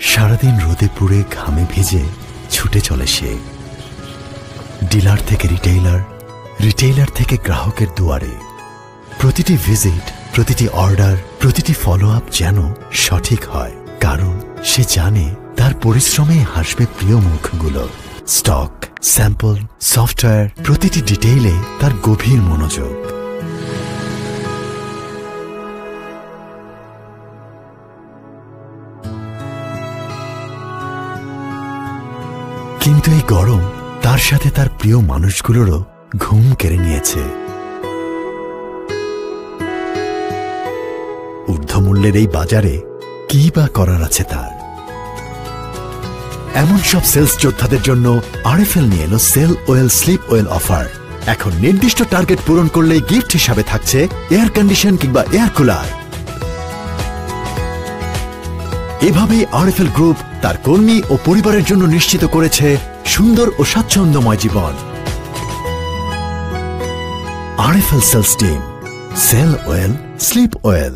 সারাদিন রোদে পুড়ে ঘামে ভিজে ছুটে চলে সে ডিলার থেকে রিটেইলার, রিটেইলার থেকে গ্রাহকের দুয়ারে। প্রতিটি ভিজিট, প্রতিটি অর্ডার, প্রতিটি ফলো আপ যেন সঠিক হয়, কারণ সে জানে তার পরিশ্রমে হাসবে প্রিয় মুখগুলো। স্টক, স্যাম্পল, সফটওয়্যার, প্রতিটি ডিটেইলে তার গভীর মনোযোগ। কিন্তু এই গরম তার সাথে তার প্রিয় মানুষগুলোরও ঘুম কেড়ে নিয়েছে। ঊর্ধ্বমূল্যের এই বাজারে কি বা করার আছে তার? এমন সব সেলস যোদ্ধাদের জন্য আরএফএল নিয়ে এলো sell well sleep well offer. এখন নির্দিষ্ট টার্গেট পূরণ করলেই গিফট হিসাবে থাকছে এয়ার কন্ডিশন কিংবা এয়ার কুলার। এভাবেই আরএফএল গ্রুপ তার কর্মী ও পরিবারের জন্য নিশ্চিত করেছে সুন্দর ও স্বাচ্ছন্দ্যময় জীবন। RFL sales team, sell well, sleep well.